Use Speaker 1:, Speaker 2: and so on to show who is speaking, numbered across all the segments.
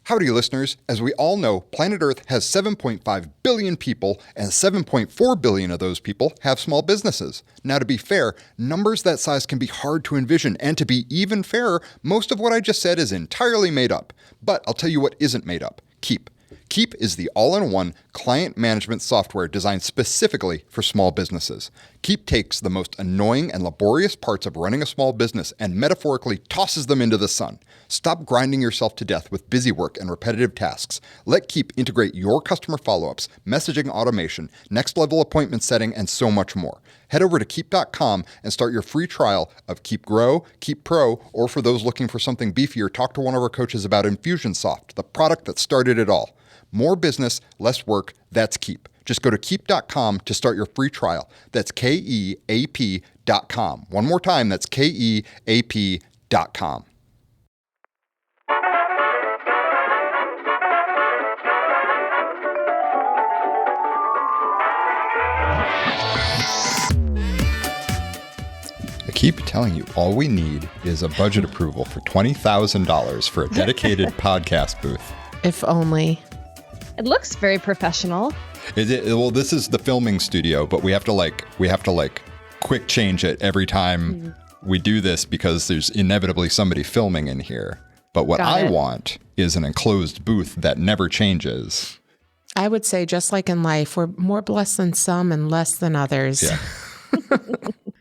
Speaker 1: Howdy, listeners. As we all know, planet Earth has 7.5 billion people, and 7.4 billion of those people have small businesses. Now, to be fair, numbers that size can be hard to envision, and to be even fairer, most of what I just said is entirely made up. But I'll tell you what isn't made up. Keap. Keap is the all-in-one client management software designed specifically for small businesses. Keap takes the most annoying and laborious parts of running a small business and metaphorically tosses them into the sun. Stop grinding yourself to death with busy work and repetitive tasks. Let Keap integrate your customer follow-ups, messaging automation, next-level appointment setting, and so much more. Head over to Keap.com and start your free trial of Keap Grow, Keap Pro, or for those looking for something beefier, talk to one of our coaches about Infusionsoft, the product that started it all. More business, less work, that's Keap. Just go to Keap.com to start your free trial. That's Keap.com. One more time, that's Keap.com. I keep telling you, all we need is a budget approval for $20,000 for a dedicated podcast booth.
Speaker 2: If only.
Speaker 3: It looks very professional.
Speaker 1: Well, this is the filming studio, but we have to quick change it every time we do this because there's inevitably somebody filming in here. But what I want is an enclosed booth that never changes.
Speaker 2: I would say, just like in life, we're more blessed than some and less than others.
Speaker 1: Yeah.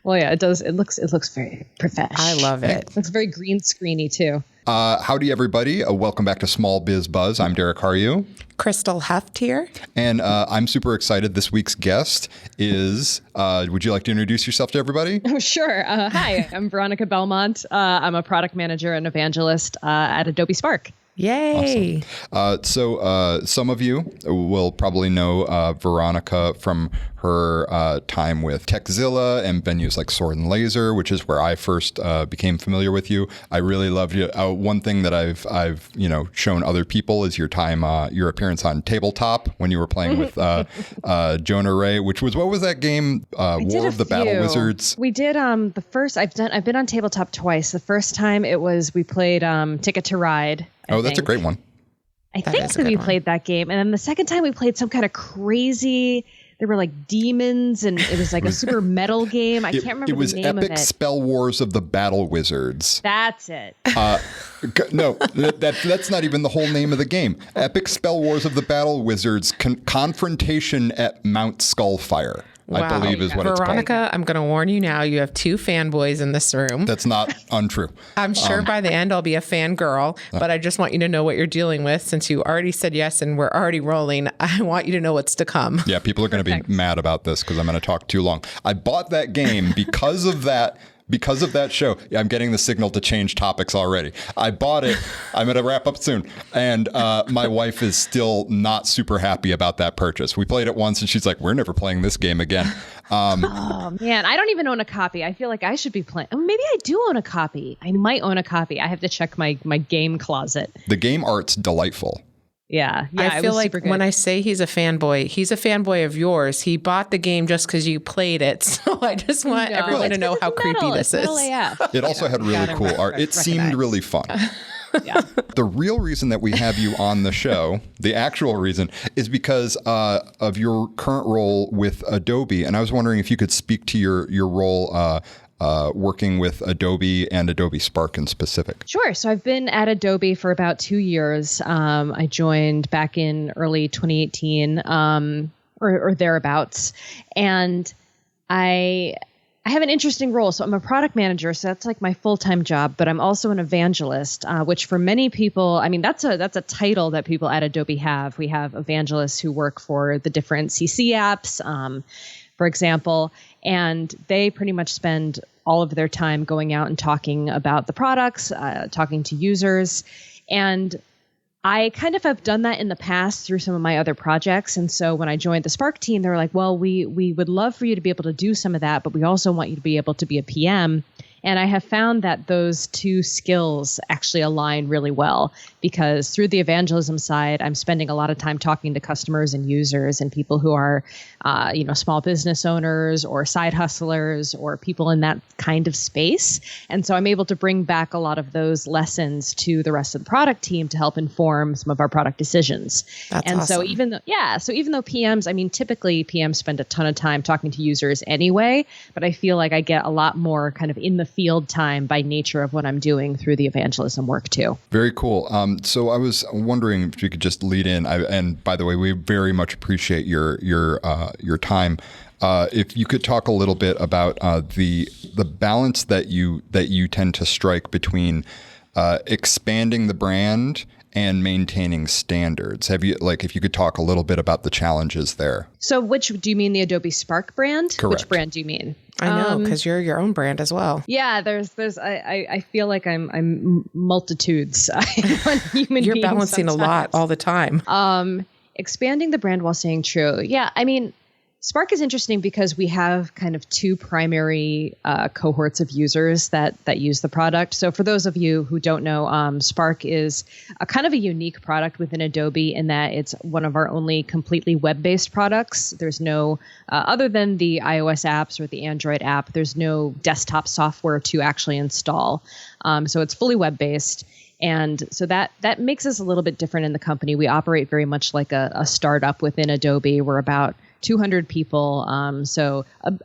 Speaker 3: Well, yeah, it does. It looks very professional.
Speaker 2: I love it.
Speaker 3: It looks very green screeny too.
Speaker 1: Howdy, everybody. Welcome back to Small Biz Buzz. I'm Derek. How are you?
Speaker 2: Crystal Heft here.
Speaker 1: And I'm super excited. This week's guest is, would you like to introduce yourself to everybody?
Speaker 3: Oh, sure. Hi, I'm Veronica Belmont. I'm a product manager and evangelist at Adobe Spark.
Speaker 2: Yay.
Speaker 1: Awesome. So some of you will probably know Veronica from her time with Techzilla and venues like Sword and Laser, which is where I first became familiar with you. I really loved you. One thing that I've shown other people is your time, your appearance on Tabletop when you were playing with Jonah Ray, which was, what was that game? War of the Battle Wizards.
Speaker 3: We did the first. I've been on Tabletop twice. The first time we played Ticket to Ride.
Speaker 1: That's a great one.
Speaker 3: I think that we played that game. And then the second time we played some kind of crazy, there were like demons and it was like a super metal game. I can't remember the name of it. It was
Speaker 1: Epic Spell Wars of the Battle Wizards.
Speaker 3: That's it.
Speaker 1: No, that's not even the whole name of the game. Epic Spell Wars of the Battle Wizards Confrontation at Mount Skullfire.
Speaker 2: Wow.
Speaker 1: I believe is what
Speaker 2: Veronica,
Speaker 1: it's called.
Speaker 2: Veronica, I'm going to warn you now. You have two fanboys in this room.
Speaker 1: That's not untrue.
Speaker 2: I'm sure by the end I'll be a fangirl, but I just want you to know what you're dealing with. Since you already said yes and we're already rolling, I want you to know what's to come.
Speaker 1: Yeah, people are going to be mad about this because I'm going to talk too long. I bought that game because of that. Because of that show. I'm getting the signal to change topics already. I bought it. I'm going to wrap up soon. And my wife is still not super happy about that purchase. We played it once and she's like, we're never playing this game again.
Speaker 3: Oh, man. I don't even own a copy. I feel like I should be playing. Maybe I do own a copy. I might own a copy. I have to check my game closet.
Speaker 1: The game art's delightful.
Speaker 3: Yeah.
Speaker 2: I feel like when I say he's a fanboy of yours. He bought the game just because you played it. So I just want everyone to know how creepy this is.
Speaker 1: It also had really cool art. It seemed really fun.
Speaker 3: Yeah.
Speaker 1: The real reason that we have you on the show, the actual reason, is because of your current role with Adobe. And I was wondering if you could speak to your role working with Adobe and Adobe Spark in specific.
Speaker 3: Sure. So I've been at Adobe for about 2 years. I joined back in early 2018 or thereabouts. And I have an interesting role. So I'm a product manager. So that's like my full-time job, but I'm also an evangelist, which for many people, I mean, that's a title that people at Adobe have. We have evangelists who work for the different CC apps, for example, and they pretty much spend all of their time going out and talking about the products, talking to users. And I kind of have done that in the past through some of my other projects. And so when I joined the Spark team, they were like, well, we would love for you to be able to do some of that, but we also want you to be able to be a PM And I have found that those two skills actually align really well, because through the evangelism side, I'm spending a lot of time talking to customers and users and people who are, small business owners or side hustlers or people in that kind of space. And so I'm able to bring back a lot of those lessons to the rest of the product team to help inform some of our product decisions.
Speaker 2: That's
Speaker 3: and
Speaker 2: awesome.
Speaker 3: so even though PMs, I mean, typically PMs spend a ton of time talking to users anyway, but I feel like I get a lot more kind of in the field time by nature of what I'm doing through the evangelism work too.
Speaker 1: Very cool. So I was wondering if you could just lead in. And by the way, we very much appreciate your time. If you could talk a little bit about the balance that you tend to strike between expanding the brand and maintaining standards. If you could talk a little bit about the challenges there.
Speaker 3: So which do you mean, the Adobe Spark brand?
Speaker 1: Correct.
Speaker 3: Which brand do you mean?
Speaker 2: I know, because you're your own brand as well.
Speaker 3: Yeah, I feel like I'm multitudes. I'm human
Speaker 2: You're
Speaker 3: being
Speaker 2: balancing
Speaker 3: sometimes.
Speaker 2: a lot all the time.
Speaker 3: Expanding the brand while staying true. Yeah, I mean, Spark is interesting because we have kind of two primary cohorts of users that use the product. So for those of you who don't know, Spark is a kind of a unique product within Adobe in that it's one of our only completely web-based products. There's no, other than the iOS apps or the Android app, there's no desktop software to actually install. So it's fully web-based. And so that makes us a little bit different in the company. We operate very much like a startup within Adobe. We're about 200 people, so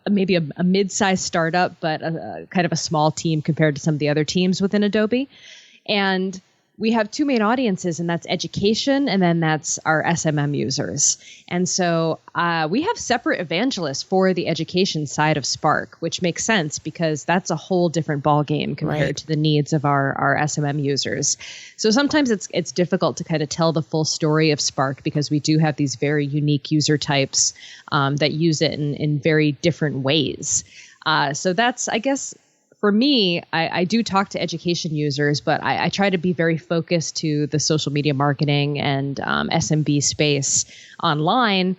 Speaker 3: maybe a mid-sized startup, but a kind of a small team compared to some of the other teams within Adobe. And we have two main audiences, and that's education, and then that's our SMM users. And so we have separate evangelists for the education side of Spark, which makes sense because that's a whole different ballgame compared to the needs of our SMM users. So sometimes it's difficult to kind of tell the full story of Spark because we do have these very unique user types that use it in very different ways. So that's, I guess, for me, I do talk to education users, but I try to be very focused to the social media marketing and SMB space online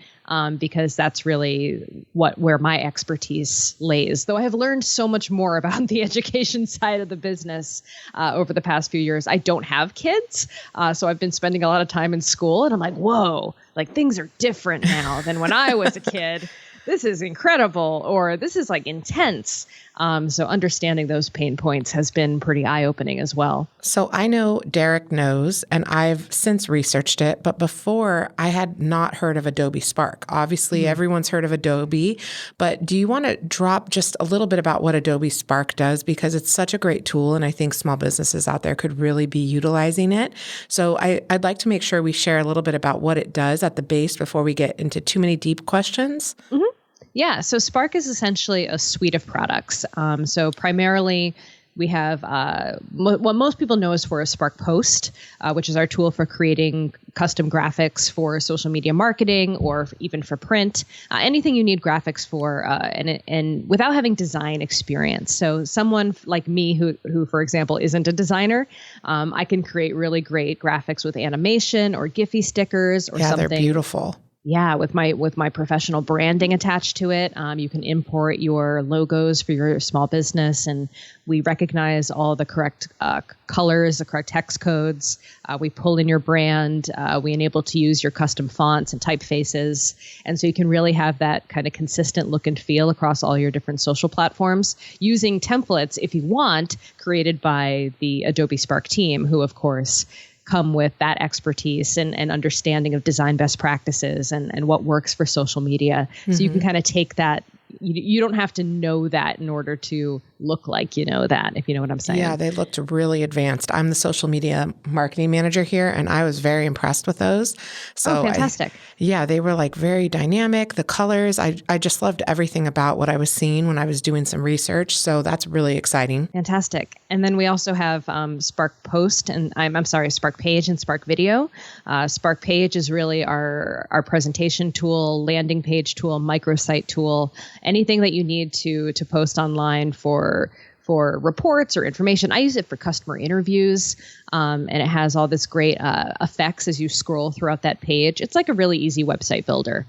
Speaker 3: because that's really where my expertise lays. Though I have learned so much more about the education side of the business over the past few years. I don't have kids, so I've been spending a lot of time in school, and I'm like, whoa, like things are different now than when I was a kid. This is incredible, or this is like intense. So understanding those pain points has been pretty eye-opening as well.
Speaker 2: So I know Derek knows, and I've since researched it, but before I had not heard of Adobe Spark. Obviously, everyone's heard of Adobe, but do you want to drop just a little bit about what Adobe Spark does? Because it's such a great tool, and I think small businesses out there could really be utilizing it. So I'd like to make sure we share a little bit about what it does at the base before we get into too many deep questions. Mm-hmm.
Speaker 3: Yeah, so Spark is essentially a suite of products. So primarily, we have what most people know is for a Spark Post, which is our tool for creating custom graphics for social media marketing or even for print, anything you need graphics for, and without having design experience. So someone like me who, for example, isn't a designer, I can create really great graphics with animation or Giphy stickers or something.
Speaker 2: Yeah, they're beautiful.
Speaker 3: Yeah, with my professional branding attached to it, you can import your logos for your small business, and we recognize all the correct colors, the correct text codes. We pull in your brand. We enable to use your custom fonts and typefaces, and so you can really have that kind of consistent look and feel across all your different social platforms using templates, if you want, created by the Adobe Spark team, who, of course, come with that expertise and understanding of design best practices and what works for social media. So you can kind of take that. You don't have to know that in order to look like you know that, if you know what I'm saying.
Speaker 2: Yeah, they looked really advanced. I'm the social media marketing manager here, and I was very impressed with those. So
Speaker 3: fantastic.
Speaker 2: They were like very dynamic. The colors, I just loved everything about what I was seeing when I was doing some research. So that's really exciting.
Speaker 3: Fantastic. And then we also have Spark Post, and Spark Page and Spark Video. Spark Page is really our presentation tool, landing page tool, microsite tool, anything that you need to post online for reports or information. I use it for customer interviews, and it has all this great effects as you scroll throughout that page. It's like a really easy website builder.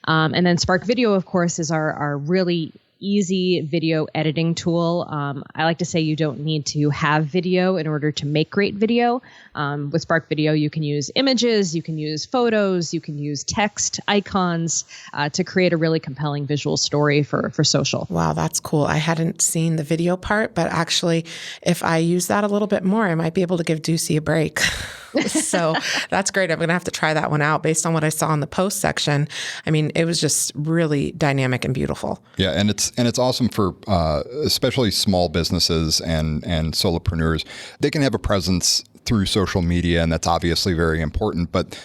Speaker 3: And then Spark Video, of course, is our really easy video editing tool. I like to say you don't need to have video in order to make great video. With Spark Video, you can use images, you can use photos, you can use text, icons to create a really compelling visual story for social.
Speaker 2: Wow, that's cool. I hadn't seen the video part, but actually, if I use that a little bit more, I might be able to give Ducey a break. So that's great. I'm going to have to try that one out based on what I saw in the post section. I mean, it was just really dynamic and beautiful.
Speaker 1: Yeah, and it's awesome for especially small businesses and solopreneurs. They can have a presence through social media, and that's obviously very important. But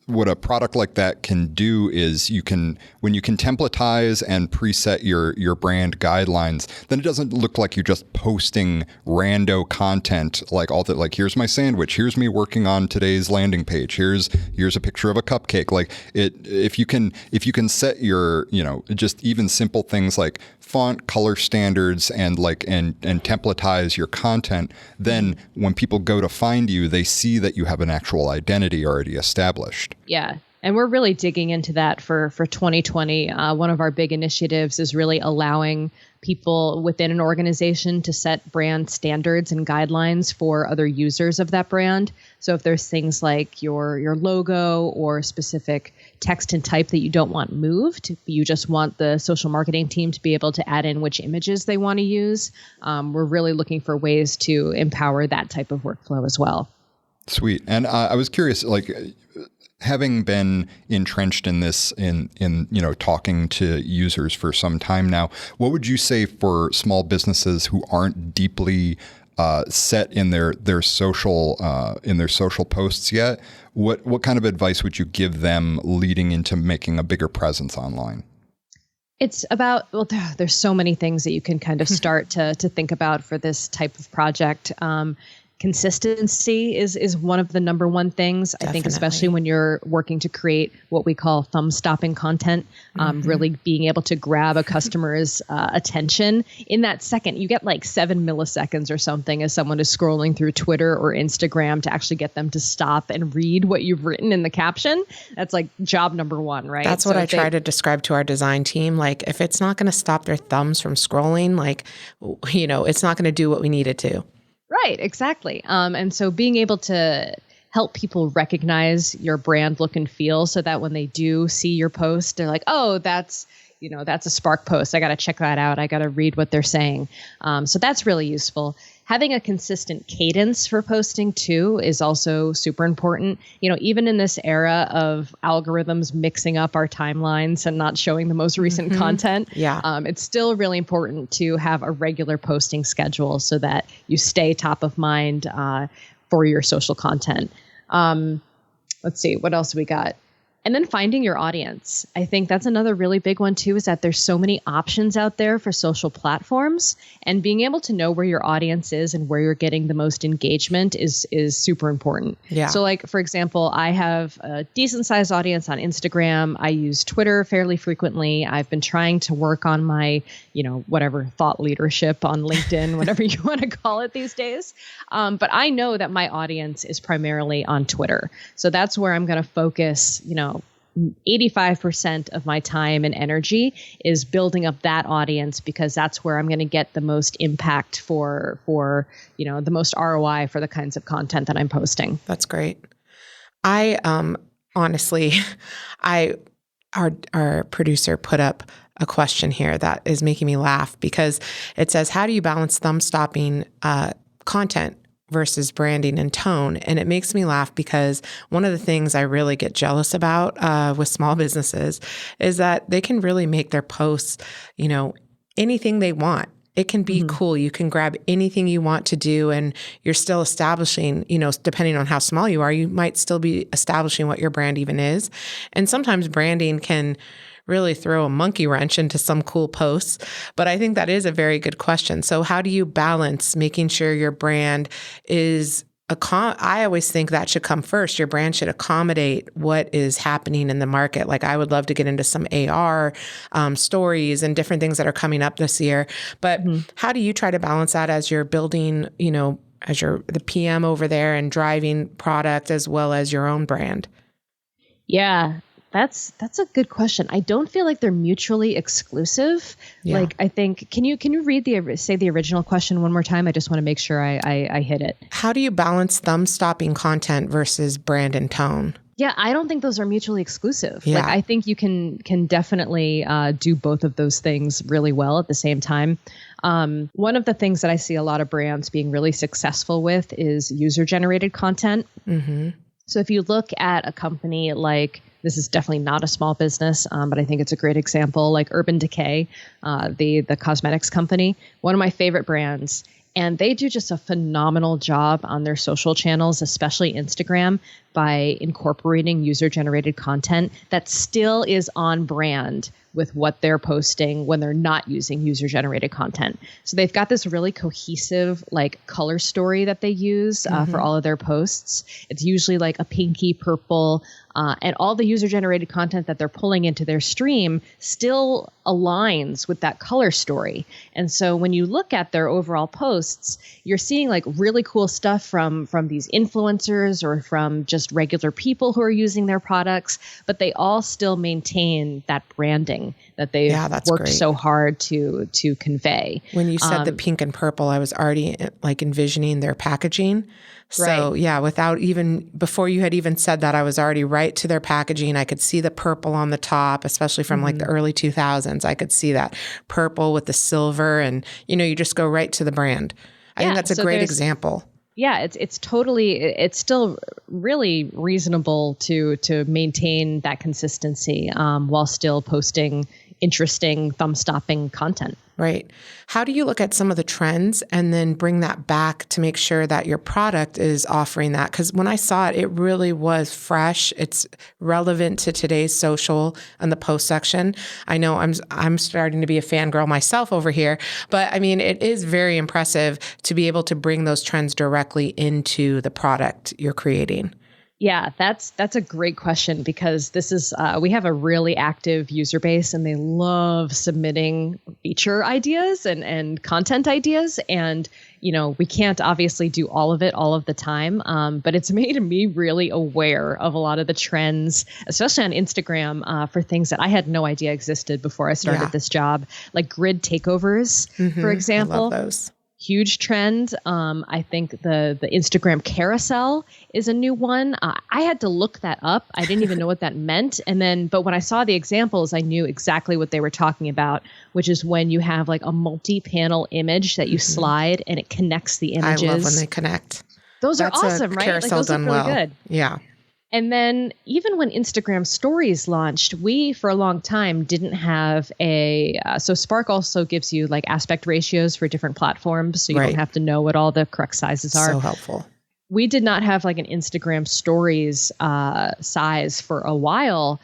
Speaker 1: what a product like that can do is when you can templatize and preset your brand guidelines, then it doesn't look like you're just posting rando content like here's my sandwich, here's me working on today's landing page, here's a picture of a cupcake. Like if you can set your, just even simple things like font color standards and templatize your content, then when people go to find you, they see that you have an actual identity already established.
Speaker 3: Yeah. And we're really digging into that for 2020. One of our big initiatives is really allowing people within an organization to set brand standards and guidelines for other users of that brand. So if there's things like your logo or specific text and type that you don't want moved, you just want the social marketing team to be able to add in which images they want to use, we're really looking for ways to empower that type of workflow as well.
Speaker 1: Sweet. And I was curious, having been entrenched in this, in talking to users for some time now, what would you say for small businesses who aren't deeply set in their social posts yet? What kind of advice would you give them leading into making a bigger presence online?
Speaker 3: It's about, there's so many things that you can kind of start to think about for this type of project. Consistency is one of the number one things. Definitely. I think, especially when you're working to create what we call thumb-stopping content, really being able to grab a customer's attention in that second. You get 7 milliseconds or something as someone is scrolling through Twitter or Instagram to actually get them to stop and read what you've written in the caption. That's job number one, right?
Speaker 2: That's what I try to describe to our design team. If it's not going to stop their thumbs from scrolling, it's not going to do what we need it to.
Speaker 3: Right, exactly. And so being able to help people recognize your brand look and feel so that when they do see your post, they're like, oh, that's a Spark post. I got to check that out. I got to read what they're saying. So that's really useful. Having a consistent cadence for posting too is also super important. Even in this era of algorithms mixing up our timelines and not showing the most recent content, it's still really important to have a regular posting schedule so that you stay top of mind for your social content. Let's see, what else we got? And then finding your audience. I think that's another really big one too, is that there's so many options out there for social platforms, and being able to know where your audience is and where you're getting the most engagement is super important. Yeah. So for example, I have a decent sized audience on Instagram. I use Twitter fairly frequently. I've been trying to work on my, whatever thought leadership on LinkedIn, whatever you want to call it these days. But I know that my audience is primarily on Twitter. So that's where I'm going to focus, 85% of my time and energy is building up that audience, because that's where I'm going to get the most impact for the most ROI for the kinds of content that I'm posting.
Speaker 2: That's great. I honestly, our producer put up a question here that is making me laugh, because it says, how do you balance thumb-stopping content versus branding and tone? And it makes me laugh because one of the things I really get jealous about with small businesses is that they can really make their posts, anything they want. It can be cool. You can grab anything you want to do, and you're still establishing, depending on how small you are, you might still be establishing what your brand even is. And sometimes branding can really throw a monkey wrench into some cool posts. But I think that is a very good question. So how do you balance making sure your brand is I always think that should come first. Your brand should accommodate what is happening in the market. I would love to get into some AR stories and different things that are coming up this year. But how do you try to balance that as you're building, as you're the PM over there and driving product as well as your own brand?
Speaker 3: Yeah. That's a good question. I don't feel like they're mutually exclusive.
Speaker 2: Yeah.
Speaker 3: Like, I think, can you read the original question one more time? I just want to make sure I hit it.
Speaker 2: How do you balance thumb-stopping content versus brand and tone?
Speaker 3: Yeah, I don't think those are mutually exclusive.
Speaker 2: Yeah.
Speaker 3: Like, I think you can definitely do both of those things really well at the same time. One of the things that I see a lot of brands being really successful with is user-generated content.
Speaker 2: Mm-hmm.
Speaker 3: So if you look at a company like, this is definitely not a small business, but I think it's a great example, like Urban Decay, the cosmetics company, one of my favorite brands. And they do just a phenomenal job on their social channels, especially Instagram, by incorporating user-generated content that still is on brand with what they're posting when they're not using user-generated content. So they've got this really cohesive like color story that they use for all of their posts. It's usually like a pinky purple, and all the user-generated content that they're pulling into their stream still aligns with that color story. And so when you look at their overall posts, you're seeing like really cool stuff from these influencers or from just regular people who are using their products, but they all still maintain that branding that they've worked so hard to convey.
Speaker 2: When you said the pink and purple, I was already like envisioning their packaging. So yeah, before you had even said that, I was already right to their packaging. I could see the purple on the top, especially from like the early 2000s. I could see that purple with the silver, and you just go right to the brand. I think that's a great example.
Speaker 3: Yeah, it's still really reasonable to maintain that consistency while still posting interesting thumb-stopping content.
Speaker 2: Right. How do you look at some of the trends and then bring that back to make sure that your product is offering that? Because when I saw it, it really was fresh. It's relevant to today's social and the post section. I know I'm starting to be a fangirl myself over here, but I mean, it is very impressive to be able to bring those trends directly into the product you're creating.
Speaker 3: Yeah, that's a great question, because this is we have a really active user base and they love submitting feature ideas and content ideas. And, we can't obviously do all of it all of the time, but it's made me really aware of a lot of the trends, especially on Instagram, for things that I had no idea existed before I started this job, like grid takeovers, for example.
Speaker 2: I love those.
Speaker 3: Huge trend. I think the Instagram carousel is a new one. I had to look that up. I didn't even know what that meant. But when I saw the examples, I knew exactly what they were talking about, which is when you have like a multi-panel image that you slide and it connects the images.
Speaker 2: I love when they connect.
Speaker 3: Those are awesome, right?
Speaker 2: Carousel
Speaker 3: like, those
Speaker 2: done
Speaker 3: look really
Speaker 2: well.
Speaker 3: good.
Speaker 2: Yeah.
Speaker 3: And then even when Instagram stories launched, we for a long time didn't have so Spark also gives you like aspect ratios for different platforms. So you don't have to know what all the correct sizes are.
Speaker 2: So helpful.
Speaker 3: We did not have like an Instagram stories size for a while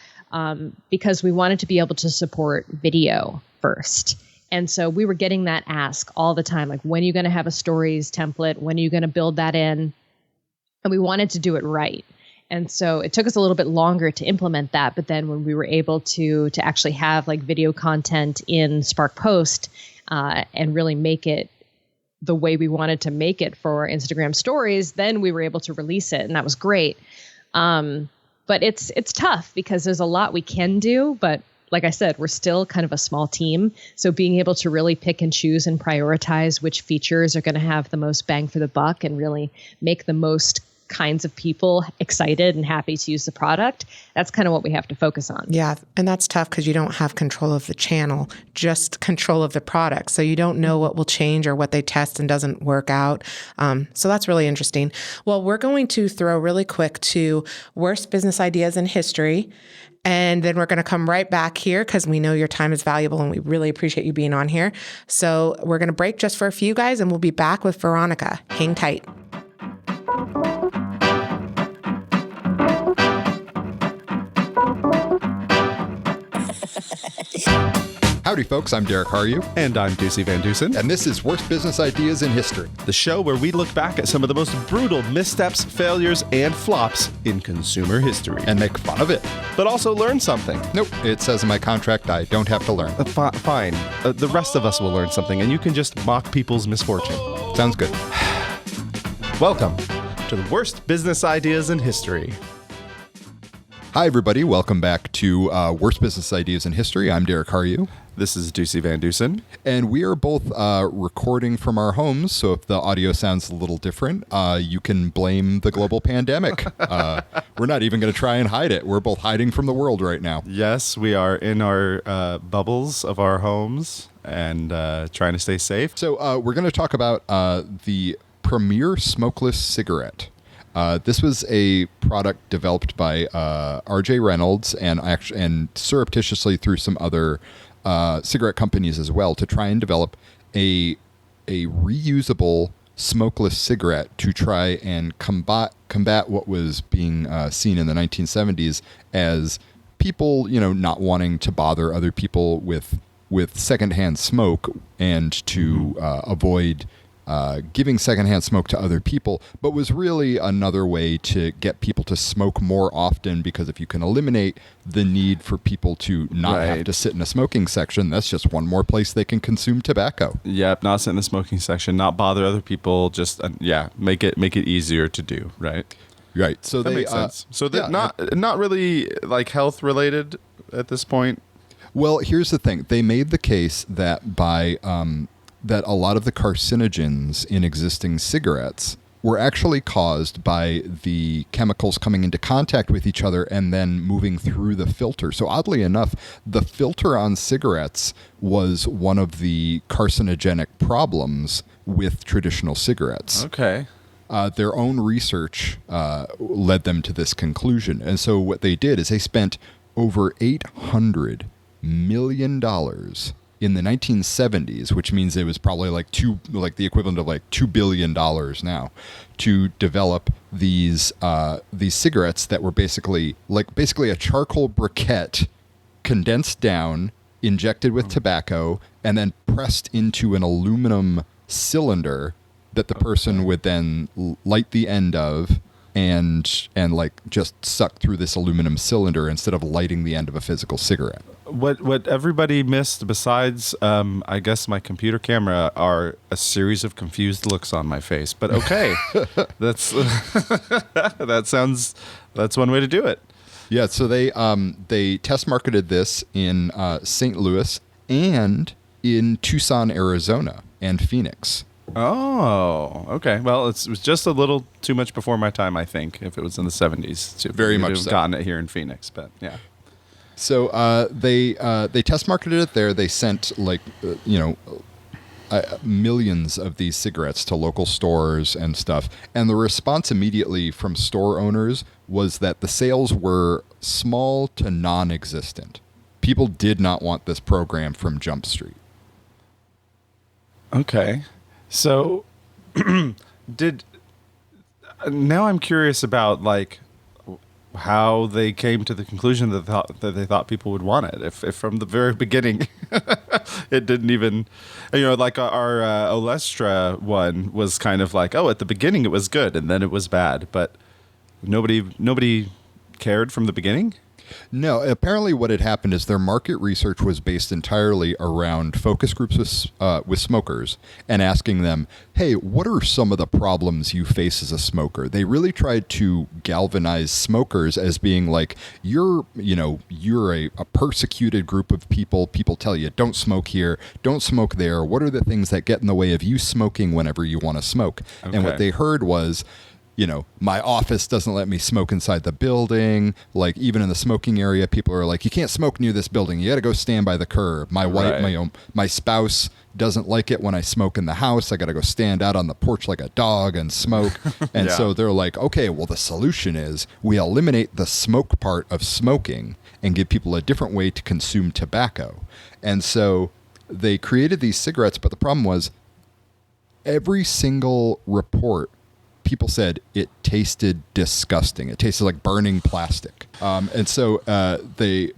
Speaker 3: because we wanted to be able to support video first. And so we were getting that ask all the time, like, when are you going to have a stories template? When are you going to build that in? And we wanted to do it right. And so it took us a little bit longer to implement that. But then when we were able to actually have like video content in Spark Post and really make it the way we wanted to make it for Instagram stories, then we were able to release it. And that was great. But it's tough because there's a lot we can do. But like I said, we're still kind of a small team. So being able to really pick and choose and prioritize which features are going to have the most bang for the buck and really make the most kinds of people excited and happy to use the product, that's kind of what we have to focus on.
Speaker 2: Yeah. And that's tough because you don't have control of the channel, just control of the product. So you don't know what will change or what they test and doesn't work out. So that's really interesting. Well, we're going to throw really quick to worst business ideas in history. And then we're going to come right back here because we know your time is valuable and we really appreciate you being on here. So we're going to break just for a few guys and we'll be back with Veronica. Hang tight.
Speaker 1: Howdy, folks. I'm Derek Haryu.
Speaker 4: And I'm Ducey Van Dusen.
Speaker 1: And this is Worst Business Ideas in History,
Speaker 4: the show where we look back at some of the most brutal missteps, failures, and flops in consumer history.
Speaker 1: and make fun of it.
Speaker 4: But also learn something.
Speaker 1: Nope, it says in my contract I don't have to learn.
Speaker 4: Fine. The rest of us will learn something, and you can just mock people's misfortune.
Speaker 1: Sounds good.
Speaker 4: Welcome to the Worst Business Ideas in History.
Speaker 1: Hi, everybody. Welcome back to Worst Business Ideas in History. I'm Derek Haryu.
Speaker 4: This is Ducey Van Dusen.
Speaker 1: And we are both recording from our homes, so if the audio sounds a little different, you can blame the global pandemic. We're not even going to try and hide it. We're both hiding from the world right now.
Speaker 4: Yes, we are in our bubbles of our homes and trying to stay safe.
Speaker 1: So we're going to talk about the Premier Smokeless Cigarette. This was a product developed by R.J. Reynolds and surreptitiously through some other cigarette companies as well to try and develop a reusable smokeless cigarette to try and combat what was being seen in the 1970s as people, not wanting to bother other people with secondhand smoke and to avoid giving secondhand smoke to other people, but was really another way to get people to smoke more often, because if you can eliminate the need for people to not have to sit in a smoking section, that's just one more place they can consume tobacco.
Speaker 4: Yep, not sit in the smoking section, not bother other people, just make it easier to do, right?
Speaker 1: Right. So
Speaker 4: that makes sense. So not really like health related at this point.
Speaker 1: Well, here's the thing. They made the case that that a lot of the carcinogens in existing cigarettes were actually caused by the chemicals coming into contact with each other and then moving through the filter. So oddly enough, the filter on cigarettes was one of the carcinogenic problems with traditional cigarettes.
Speaker 4: Okay.
Speaker 1: Their own research led them to this conclusion. And so what they did is they spent over $800 million in the 1970s, which means it was probably like the equivalent of like $2 billion now, to develop these cigarettes that were basically a charcoal briquette condensed down, injected with tobacco, and then pressed into an aluminum cylinder that the person would then light the end of and like just suck through this aluminum cylinder instead of lighting the end of a physical cigarette.
Speaker 4: What everybody missed, besides I guess my computer camera, are a series of confused looks on my face. But okay, that's that's one way to do it.
Speaker 1: Yeah. So they test marketed this in St. Louis and in Tucson, Arizona, and Phoenix.
Speaker 4: Oh, okay. Well, it was just a little too much before my time, I think. If it was in the 70s,
Speaker 1: very much
Speaker 4: so. Gotten it here in Phoenix, but yeah.
Speaker 1: So they test marketed it there. They sent millions of these cigarettes to local stores and stuff. And the response immediately from store owners was that the sales were small to non-existent. People did not want this program from Jump Street.
Speaker 4: Okay. So now I'm curious about like how they came to the conclusion that they thought people would want it. If from the very beginning it didn't even, like our Olestra one was kind of like, at the beginning it was good and then it was bad, but nobody cared from the beginning.
Speaker 1: No, apparently what had happened is their market research was based entirely around focus groups with smokers and asking them, hey, what are some of the problems you face as a smoker? They really tried to galvanize smokers as being like, you're a persecuted group of people. People tell you, don't smoke here, don't smoke there. What are the things that get in the way of you smoking whenever you want to smoke? Okay. And what they heard was, my office doesn't let me smoke inside the building. Like, even in the smoking area, people are like, you can't smoke near this building. You got to go stand by the curb. My wife, my spouse doesn't like it when I smoke in the house. I got to go stand out on the porch like a dog and smoke. And so they're like, okay, well, the solution is we eliminate the smoke part of smoking and give people a different way to consume tobacco. And so they created these cigarettes, but the problem was every single report, people said it tasted disgusting. It tasted like burning plastic. And so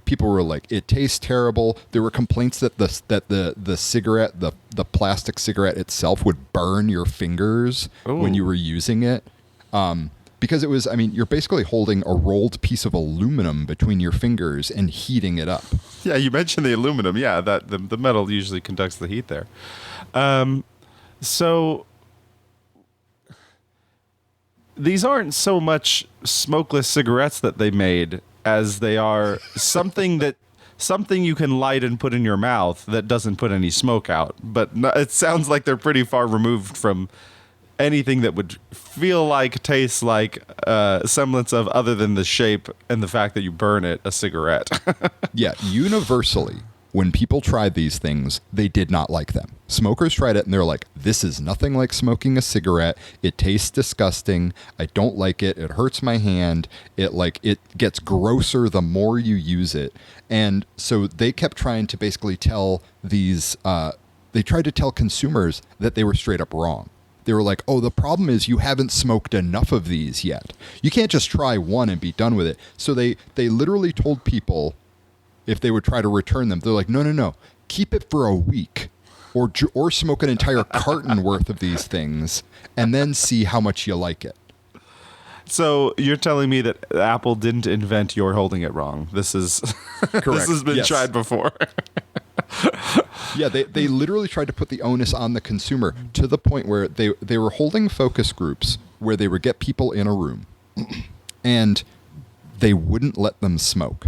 Speaker 1: people were like, it tastes terrible. There were complaints that the cigarette, the plastic cigarette itself would burn your fingers when you were using it. Because it was, you're basically holding a rolled piece of aluminum between your fingers and heating it up.
Speaker 4: Yeah, you mentioned the aluminum. Yeah, that the metal usually conducts the heat there. So these aren't so much smokeless cigarettes that they made as they are something you can light and put in your mouth that doesn't put any smoke out. But it sounds like they're pretty far removed from anything that would feel like, taste like, semblance of, other than the shape and the fact that you burn it, a cigarette.
Speaker 1: Yeah, universally, when people tried these things, they did not like them. Smokers tried it and they're like, this is nothing like smoking a cigarette. It tastes disgusting. I don't like it. It hurts my hand. It gets grosser the more you use it. And so they kept trying to basically tell they tried to tell consumers that they were straight up wrong. They were like, oh, the problem is you haven't smoked enough of these yet. You can't just try one and be done with it. So they literally told people, if they would try to return them, they're like, no, keep it for a week or smoke an entire carton worth of these things and then see how much you like it.
Speaker 4: So you're telling me that Apple didn't invent your holding it wrong. This is
Speaker 1: Correct.
Speaker 4: This has been
Speaker 1: Yes.
Speaker 4: tried before.
Speaker 1: Yeah, they literally tried to put the onus on the consumer to the point where they were holding focus groups where they would get people in a room and they wouldn't let them smoke.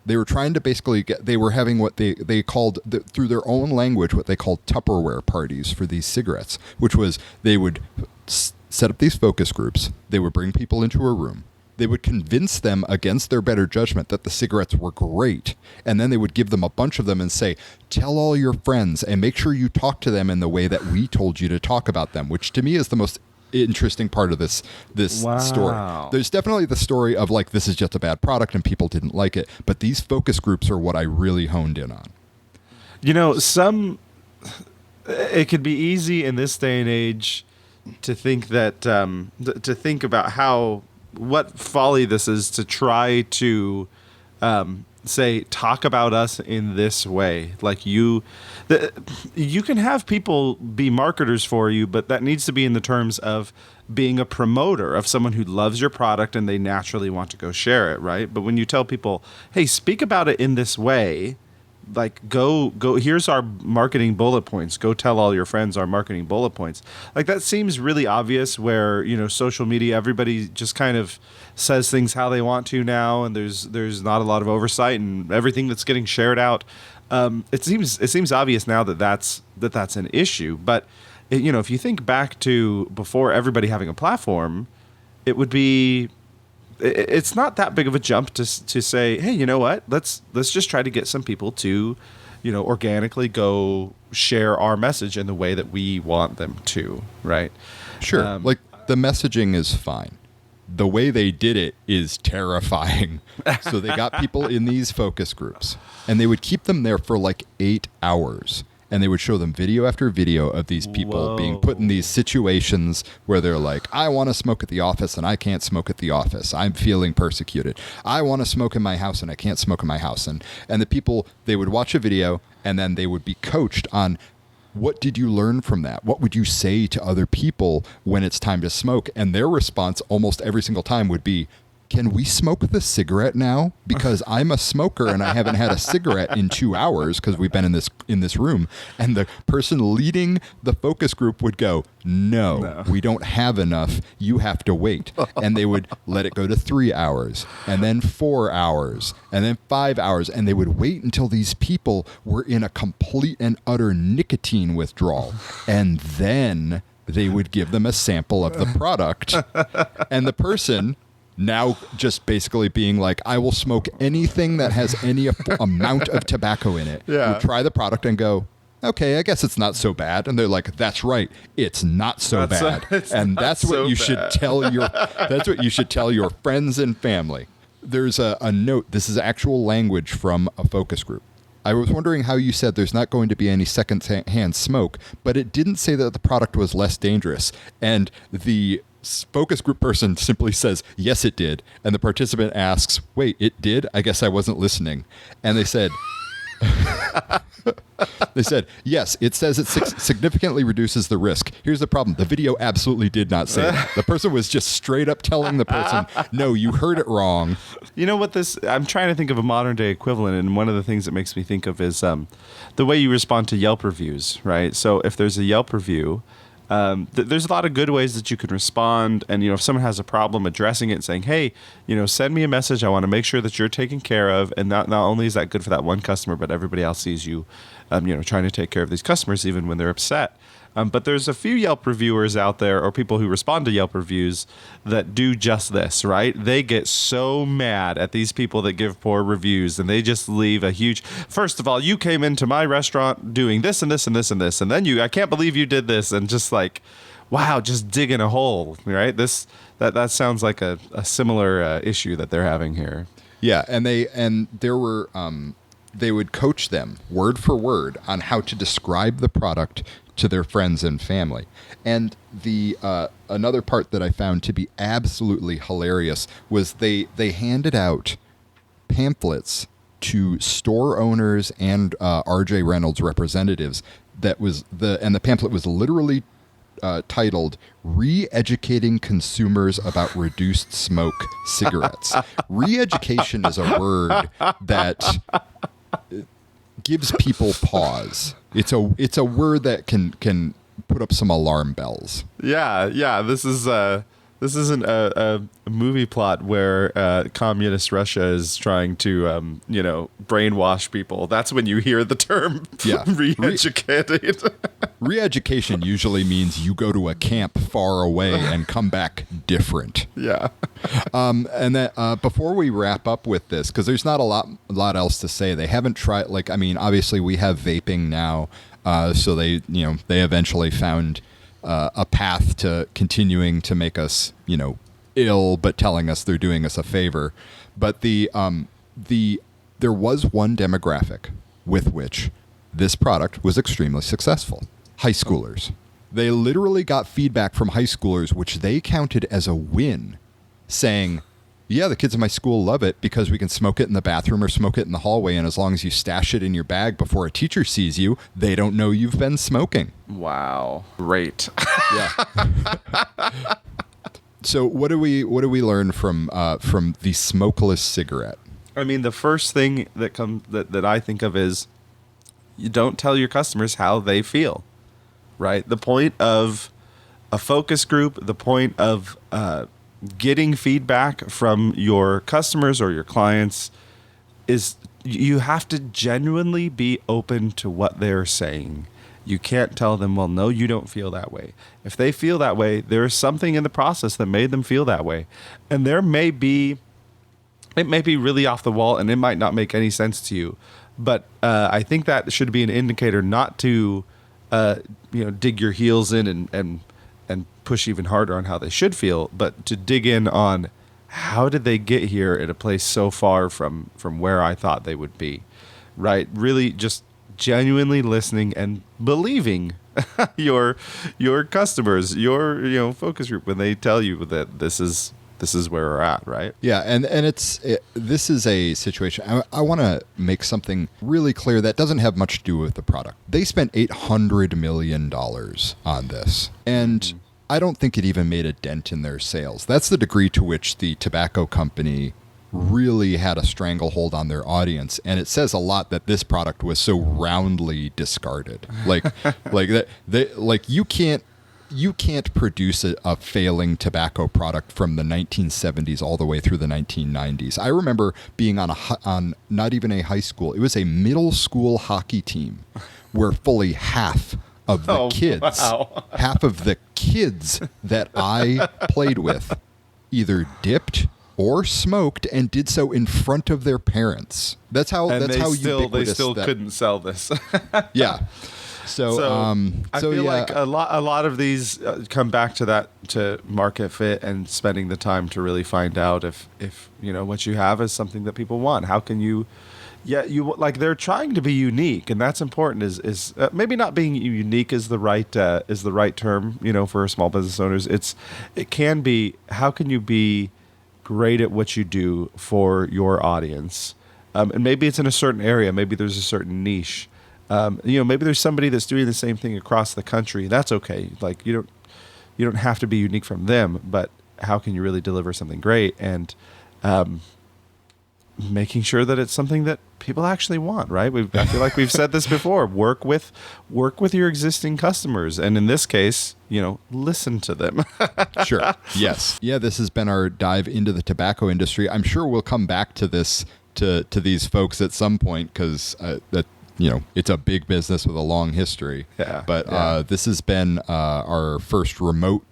Speaker 1: They were trying to basically they were having what they called, through their own language, what they called Tupperware parties for these cigarettes, which was they would set up these focus groups. They would bring people into a room. They would convince them against their better judgment that the cigarettes were great. And then they would give them a bunch of them and say, tell all your friends and make sure you talk to them in the way that we told you to talk about them, which to me is the most interesting part of this
Speaker 4: Wow.
Speaker 1: story. There's definitely the story of like, this is just a bad product and people didn't like it. But these focus groups are what I really honed in on.
Speaker 4: You know, it could be easy in this day and age to think that, to think about what folly this is to try to say, talk about us in this way. Like you can have people be marketers for you, but that needs to be in the terms of being a promoter of someone who loves your product and they naturally want to go share it, right? But when you tell people, hey, speak about it in this way, like go here's our marketing bullet points, go tell all your friends our marketing bullet points, like that seems really obvious, where, you know, social media, everybody just kind of says things how they want to now, and there's not a lot of oversight, and everything that's getting shared out, it seems obvious now that's an issue. But you know, if you think back to before everybody having a platform, it's not that big of a jump to say, hey, you know what? Let's just try to get some people to, you know, organically go share our message in the way that we want them to, right?
Speaker 1: Sure. Like the messaging is fine. The way they did it is terrifying. So they got people in these focus groups and they would keep them there for like 8 hours. And they would show them video after video of these people being put in these situations where they're like, I want to smoke at the office and I can't smoke at the office. I'm feeling persecuted. I want to smoke in my house and I can't smoke in my house. And the people, they would watch a video and then they would be coached on, what did you learn from that? What would you say to other people when it's time to smoke? And their response almost every single time would be, can we smoke the cigarette now? Because I'm a smoker and I haven't had a cigarette in 2 hours because we've been in this room. And the person leading the focus group would go, no, we don't have enough. You have to wait. And they would let it go to 3 hours and then 4 hours and then 5 hours. And they would wait until these people were in a complete and utter nicotine withdrawal. And then they would give them a sample of the product. And the person, now just basically being like, I will smoke anything that has any amount of tobacco in it.
Speaker 4: Yeah.
Speaker 1: Would try the product and go, okay, I guess it's not so bad. And they're like, that's right, it's not so bad. And that's what you should tell your friends and family. There's a note. This is actual language from a focus group. I was wondering how you said there's not going to be any second-hand smoke, but it didn't say that the product was less dangerous. And the focus group person simply says, yes, it did. And the participant asks, wait, it did? I guess I wasn't listening. And they said, yes, it says it significantly reduces the risk. Here's the problem. The video absolutely did not say that. The person was just straight up telling the person, no, you heard it wrong.
Speaker 4: You know what I'm trying to think of a modern day equivalent, and one of the things that makes me think of is the way you respond to Yelp reviews, right? So if there's a Yelp review, There's a lot of good ways that you can respond. And, if someone has a problem, addressing it and saying, hey, send me a message. I want to make sure that you're taken care of. And not only is that good for that one customer, but everybody else sees you, trying to take care of these customers, even when they're upset. But there's a few Yelp reviewers out there, or people who respond to Yelp reviews, that do just this, right? They get so mad at these people that give poor reviews, and they just leave a huge, first of all, you came into my restaurant doing this and this and this and this, and then I can't believe you did this, and just like, wow, just digging a hole, right? That sounds like a similar issue that they're having here.
Speaker 1: Yeah, and there were they would coach them word for word on how to describe the product to their friends and family. And the another part that I found to be absolutely hilarious was they handed out pamphlets to store owners and R.J. Reynolds representatives. The pamphlet was literally titled "Re-educating Consumers About Reduced Smoke Cigarettes." Re-education is a word that gives people pause. It's a word that can put up some alarm bells.
Speaker 4: Yeah. This isn't a movie plot where communist Russia is trying to brainwash people. That's when you hear the term re-educated.
Speaker 1: Re-education usually means you go to a camp far away and come back different.
Speaker 4: Yeah.
Speaker 1: And that before we wrap up with this, because there's not a lot else to say. They haven't tried. Obviously we have vaping now, so they eventually found a path to continuing to make us ill, but telling us they're doing us a favor. But there was one demographic with which this product was extremely successful. High schoolers. They literally got feedback from high schoolers, which they counted as a win, saying, yeah, the kids in my school love it because we can smoke it in the bathroom or smoke it in the hallway, and as long as you stash it in your bag before a teacher sees you, they don't know you've been smoking.
Speaker 4: Wow. Great.
Speaker 1: Yeah. So what do we learn from the smokeless cigarette?
Speaker 4: I mean, the first thing that I think of is you don't tell your customers how they feel, right? The point of a focus group, the point of getting feedback from your customers or your clients is you have to genuinely be open to what they're saying. You can't tell them, well, no, you don't feel that way. If they feel that way, there's something in the process that made them feel that way. And it may be really off the wall and it might not make any sense to you. But I think that should be an indicator not to dig your heels in and push even harder on how they should feel, but to dig in on how did they get here at a place so far from where I thought they would be, right? Really just genuinely listening and believing your customers, your focus group when they tell you that this is where we're at, right?
Speaker 1: Yeah, and this is a situation. I want to make something really clear that doesn't have much to do with the product. They spent $800 million on this, and I don't think it even made a dent in their sales. That's the degree to which the tobacco company really had a stranglehold on their audience, and it says a lot that this product was so roundly discarded. You can't produce a failing tobacco product from the 1970s all the way through the 1990s. I remember being on not even a high school, it was a middle school hockey team where fully half of the kids that I played with either dipped or smoked and did so in front of their parents. They still
Speaker 4: couldn't sell this.
Speaker 1: Yeah. So
Speaker 4: I feel like a lot of these come back to that, to market fit and spending the time to really find out if what you have is something that people want. How can you? Yeah, they're trying to be unique, and that's important. Is maybe not being unique is the right term. For small business owners, it can be. How can you be great at what you do for your audience? And maybe it's in a certain area. Maybe there's a certain niche. Maybe there's somebody that's doing the same thing across the country. That's okay. Like you don't have to be unique from them, but how can you really deliver something great? And making sure that it's something that people actually want, right? I feel like we've said this before. Work with your existing customers, and in this case, listen to them.
Speaker 1: Sure. Yes. Yeah, this has been our dive into the tobacco industry. I'm sure we'll come back to this to these folks at some point because it's a big business with a long history.
Speaker 4: Yeah.
Speaker 1: But this has been our first remote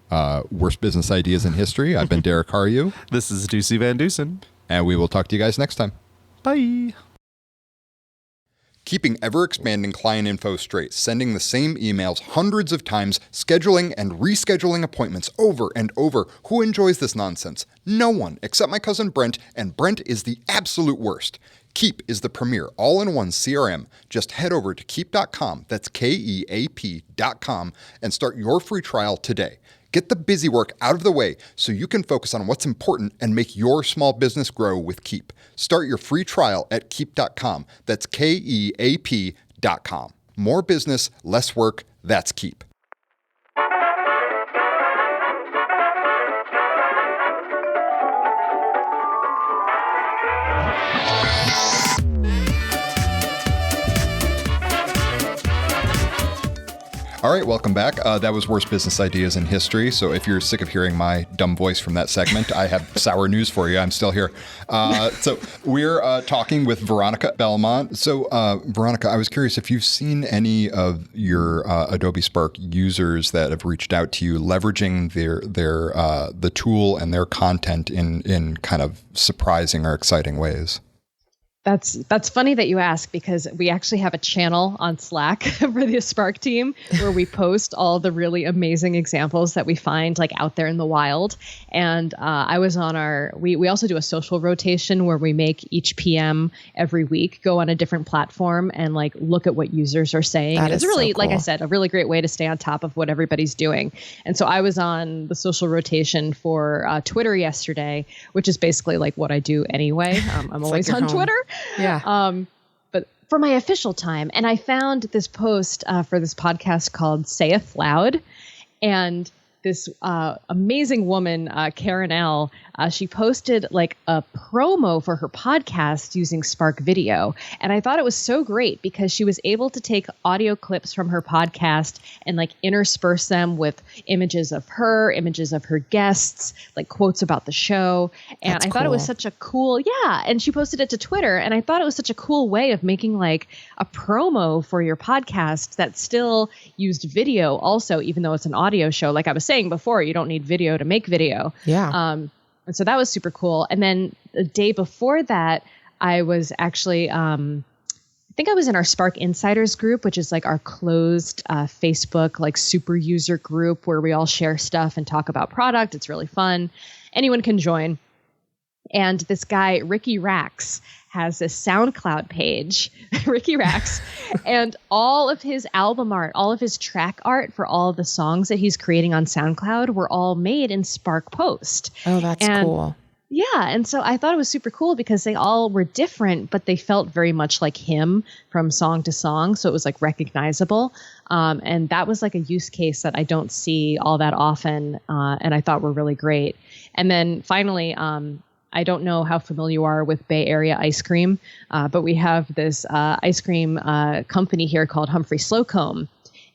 Speaker 1: worst business ideas in history. I've been Derek Haryu.
Speaker 4: This is Ducey Van Dusen.
Speaker 1: And we will talk to you guys next time.
Speaker 4: Bye.
Speaker 1: Keeping ever-expanding client info straight, sending the same emails hundreds of times, scheduling and rescheduling appointments over and over. Who enjoys this nonsense? No one, except my cousin Brent, and Brent is the absolute worst. Keap is the premier all-in-one CRM. Just head over to keap.com, that's Keap.com, and start your free trial today. Get the busy work out of the way so you can focus on what's important and make your small business grow with Keap. Start your free trial at Keap.com. That's Keap.com. More business, less work. That's Keap. All right, welcome back. That was Worst Business Ideas in History. So if you're sick of hearing my dumb voice from that segment, I have sour news for you. I'm still here. So we're talking with Veronica Belmont. So Veronica, I was curious if you've seen any of your Adobe Spark users that have reached out to you leveraging the tool and their content in kind of surprising or exciting ways.
Speaker 3: That's funny that you ask, because we actually have a channel on Slack for the Spark team where we post all the really amazing examples that we find like out there in the wild. And I was on we also do a social rotation where we make each PM every week go on a different platform and like look at what users are saying.
Speaker 2: That
Speaker 3: and it's
Speaker 2: is
Speaker 3: really,
Speaker 2: so cool.
Speaker 3: like I said, a really great way to stay on top of what everybody's doing. And so I was on the social rotation for Twitter yesterday, which is basically like what I do anyway. I'm always
Speaker 2: like
Speaker 3: on
Speaker 2: home.
Speaker 3: Twitter.
Speaker 2: Yeah.
Speaker 3: But for my official time, and I found this post for this podcast called Saith Loud, and this amazing woman, Karen L., she posted like a promo for her podcast using Spark Video. And I thought it was so great because she was able to take audio clips from her podcast and like intersperse them with images of her guests, like quotes about the show. And
Speaker 2: That's
Speaker 3: I thought it was
Speaker 2: cool.
Speaker 3: such a cool, and she posted it to Twitter. And I thought it was such a cool way of making like a promo for your podcast that still used video also, even though it's an audio show. Like I was saying before, you don't need video to make video.
Speaker 2: Yeah.
Speaker 3: And so that was super cool. And then the day before that, I was actually, I think I was in our Spark Insiders group, which is like our closed Facebook, like super user group where we all share stuff and talk about product. It's really fun. Anyone can join. And this guy, Ricky Rax, has this SoundCloud page, Ricky Rax, and all of his album art, all of his track art for all of the songs that he's creating on SoundCloud were all made in Spark Post.
Speaker 2: Oh, that's cool.
Speaker 3: Yeah. And so I thought it was super cool because they all were different, but they felt very much like him from song to song. So it was like recognizable. And that was like a use case that I don't see all that often. And I thought were really great. And then finally, I don't know how familiar you are with Bay Area ice cream, but we have this ice cream company here called Humphrey Slocombe,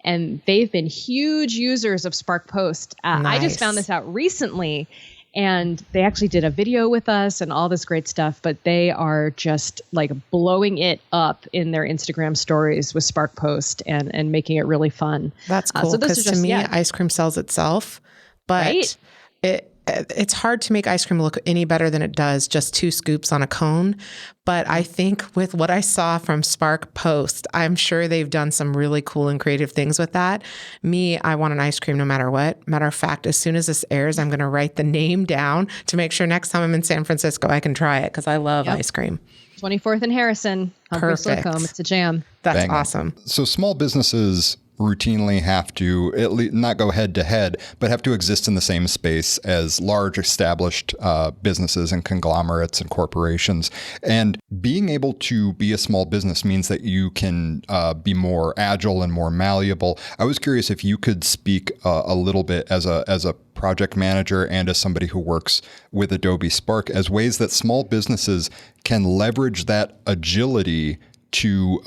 Speaker 3: and they've been huge users of Spark Post. I just found this out recently, and they actually did a video with us and all this great stuff, but they are just like blowing it up in their Instagram stories with Spark Post and making it really fun.
Speaker 2: That's cool, because to me, ice cream sells itself, but
Speaker 3: right?
Speaker 2: It's hard to make ice cream look any better than it does, just 2 scoops on a cone. But I think with what I saw from Spark Post, I'm sure they've done some really cool and creative things with that. I want an ice cream no matter what. Matter of fact, as soon as this airs, I'm going to write the name down to make sure next time I'm in San Francisco, I can try it because I love ice cream.
Speaker 3: 24th and Harrison, Humphrey
Speaker 2: Perfect.
Speaker 3: Slocombe. It's a jam.
Speaker 2: That's
Speaker 1: Bang.
Speaker 2: awesome.
Speaker 1: So small businesses routinely have to at least not go head to head, but have to exist in the same space as large established businesses and conglomerates and corporations. And being able to be a small business means that you can be more agile and more malleable. I was curious if you could speak a little bit as a project manager and as somebody who works with Adobe Spark as ways that small businesses can leverage that agility to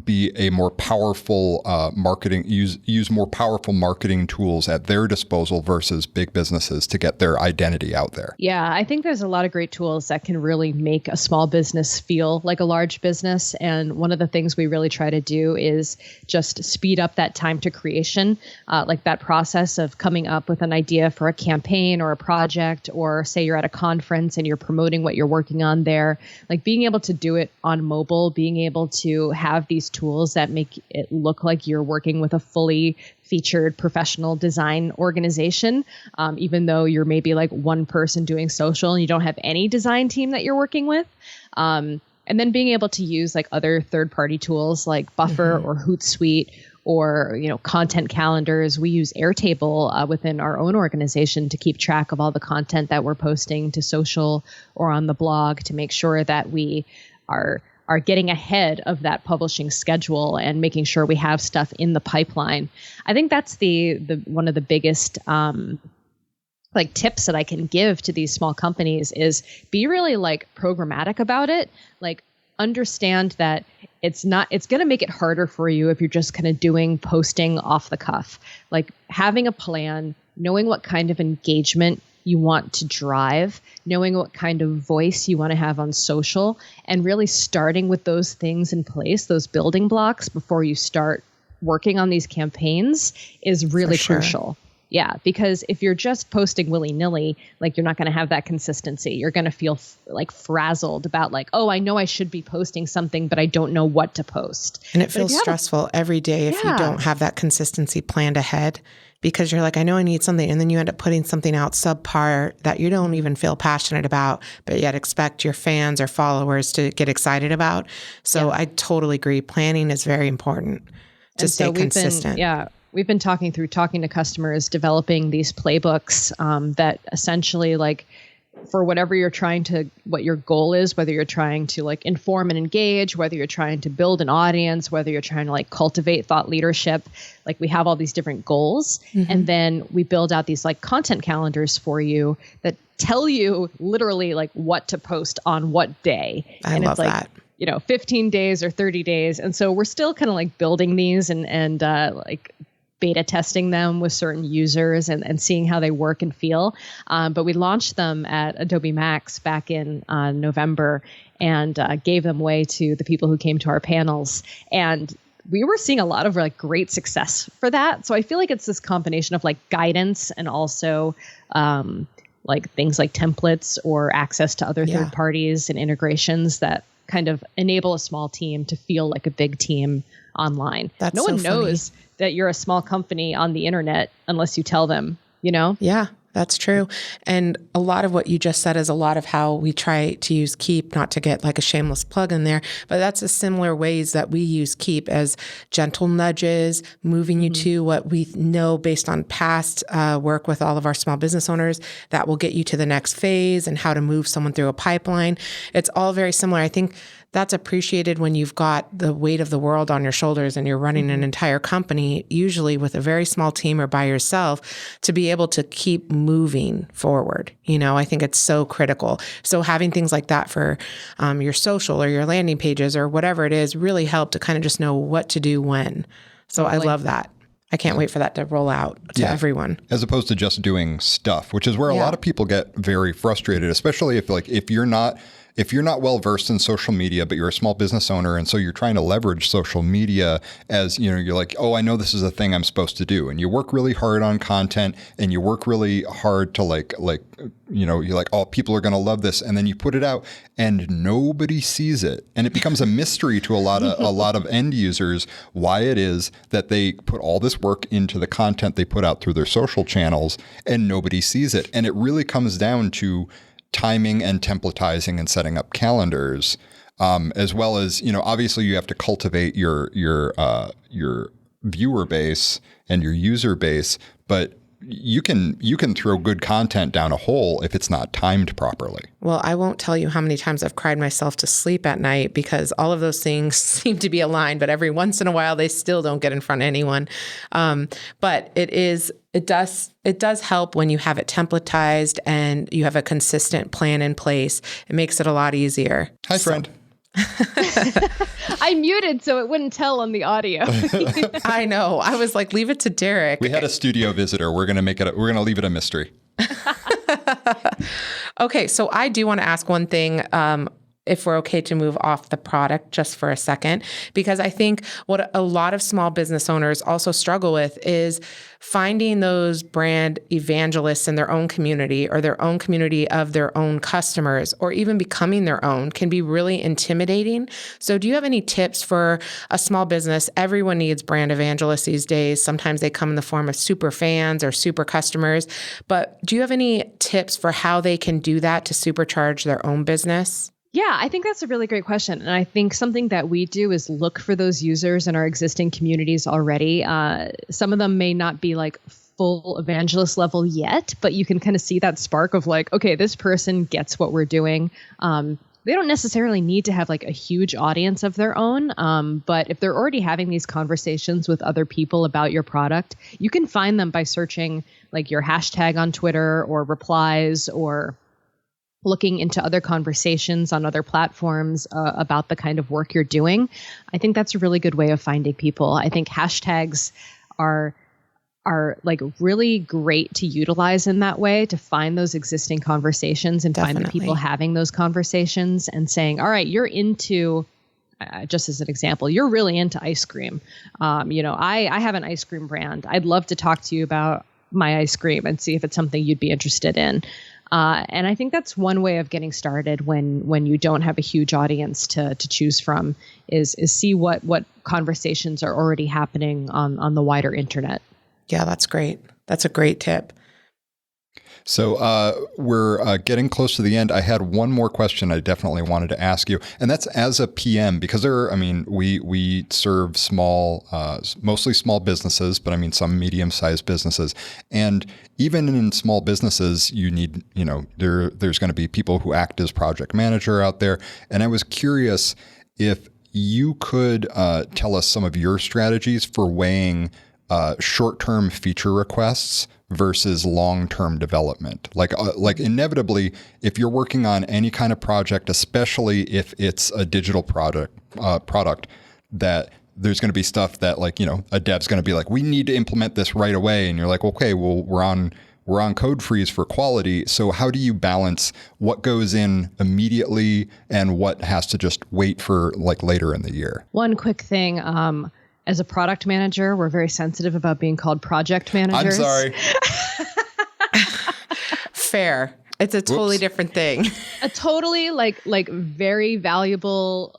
Speaker 1: be a more powerful use more powerful marketing tools at their disposal versus big businesses to get their identity out there.
Speaker 3: Yeah, I think there's a lot of great tools that can really make a small business feel like a large business. And one of the things we really try to do is just speed up that time to creation, like that process of coming up with an idea for a campaign or a project, or say you're at a conference and you're promoting what you're working on there, like being able to do it on mobile, being able to have these tools that make it look like you're working with a fully featured professional design organization, even though you're maybe like one person doing social and you don't have any design team that you're working with. And then being able to use like other third-party tools like Buffer or Hootsuite or, content calendars. We use Airtable within our own organization to keep track of all the content that we're posting to social or on the blog, to make sure that we are getting ahead of that publishing schedule and making sure we have stuff in the pipeline. I think that's the one of the biggest like tips that I can give to these small companies is be really like programmatic about it. Like understand that it's going to make it harder for you if you're just kind of posting off the cuff. Like having a plan, knowing what kind of engagement you want to drive, knowing what kind of voice you want to have on social, and really starting with those things in place, those building blocks before you start working on these campaigns is really crucial. Yeah, because if you're just posting willy-nilly, like you're not going to have that consistency. You're going to feel like frazzled about like, oh, I know I should be posting something, but I don't know what to post.
Speaker 2: And it feels stressful every day if you don't have that consistency planned ahead. Because you're like, I know I need something. And then you end up putting something out subpar that you don't even feel passionate about, but yet expect your fans or followers to get excited about. So I totally agree. Planning is very important to stay consistent.
Speaker 3: We've been talking to customers, developing these playbooks that essentially like for whatever what your goal is, whether you're trying to like inform and engage, whether you're trying to build an audience, whether you're trying to like cultivate thought leadership, like we have all these different goals. And then we build out these like content calendars for you that tell you literally like what to post on what day.
Speaker 2: I love that.
Speaker 3: 15 days or 30 days. And so we're still kind of like building these and like beta testing them with certain users and seeing how they work and feel. But we launched them at Adobe Max back in November and gave them away to the people who came to our panels. And we were seeing a lot of like great success for that. So I feel like it's this combination of like guidance and also like things like templates or access to other third parties and integrations that kind of enable a small team to feel like a big team online. No one knows that you're a small company on the internet unless you tell them,
Speaker 2: Yeah, that's true. And a lot of what you just said is a lot of how we try to use Keap, not to get like a shameless plug in there, but that's the similar ways that we use Keap as gentle nudges, moving you to what we know based on past work with all of our small business owners that will get you to the next phase and how to move someone through a pipeline. It's all very similar. I think that's appreciated when you've got the weight of the world on your shoulders and you're running an entire company, usually with a very small team or by yourself, to be able to keep moving forward. I think it's so critical. So having things like that for your social or your landing pages or whatever it is really help to kind of just know what to do when. So I love that. I can't wait for that to roll out to everyone.
Speaker 1: As opposed to just doing stuff, which is where a lot of people get very frustrated, especially if you're not well versed in social media, but you're a small business owner, and so you're trying to leverage social media as, you're like, oh, I know this is a thing I'm supposed to do. And you work really hard on content and you work really hard to you're like, oh, people are going to love this. And then you put it out and nobody sees it. And it becomes a mystery to a lot of end users why it is that they put all this work into the content they put out through their social channels and nobody sees it. And it really comes down to timing and templatizing and setting up calendars, as well as, obviously you have to cultivate your viewer base and your user base, but you can throw good content down a hole if it's not timed properly.
Speaker 2: Well, I won't tell you how many times I've cried myself to sleep at night because all of those things seem to be aligned, but every once in a while they still don't get in front of anyone. But it does help when you have it templatized and you have a consistent plan in place. It makes it a lot easier.
Speaker 1: Hi, friend.
Speaker 3: I muted so it wouldn't tell on the audio.
Speaker 2: I know. I was like, leave it to Derek.
Speaker 1: We had a studio visitor. We're going to leave it a mystery.
Speaker 2: Okay. So I do want to ask one thing, if we're okay to move off the product just for a second, because I think what a lot of small business owners also struggle with is finding those brand evangelists in their own community or their own community of their own customers, or even becoming their own can be really intimidating. So do you have any tips for a small business? Everyone needs brand evangelists these days. Sometimes they come in the form of super fans or super customers, but do you have any tips for how they can do that to supercharge their own business?
Speaker 3: Yeah, I think that's a really great question. And I think something that we do is look for those users in our existing communities already. Some of them may not be like full evangelist level yet, but you can kind of see that spark of like, okay, this person gets what we're doing. They don't necessarily need to have like a huge audience of their own. But if they're already having these conversations with other people about your product, you can find them by searching like your hashtag on Twitter or replies, or looking into other conversations on other platforms about the kind of work you're doing. I think that's a really good way of finding people. I think hashtags are like really great to utilize in that way, to find those existing conversations and find the people having those conversations and saying, all right, you're into, just as an example, you're really into ice cream. I have an ice cream brand. I'd love to talk to you about my ice cream and see if it's something you'd be interested in. And I think that's one way of getting started when you don't have a huge audience to choose from, is see what conversations are already happening on the wider internet.
Speaker 2: Yeah, that's great. That's a great tip.
Speaker 1: So we're getting close to the end. I had one more question I definitely wanted to ask you, and that's as a PM, because we serve mostly small businesses, but I mean some medium-sized businesses, and even in small businesses, you need, there's going to be people who act as project manager out there, and I was curious if you could tell us some of your strategies for weighing short-term feature requests versus long-term development. Like inevitably, if you're working on any kind of project, especially if it's a digital product, that there's going to be stuff that a dev's going to be like, we need to implement this right away. And you're like, okay, well, we're on code freeze for quality. So how do you balance what goes in immediately and what has to just wait for later in the year?
Speaker 3: One quick thing, as a product manager, we're very sensitive about being called project managers.
Speaker 1: I'm sorry.
Speaker 2: Fair. It's a totally different thing.
Speaker 3: A totally very valuable,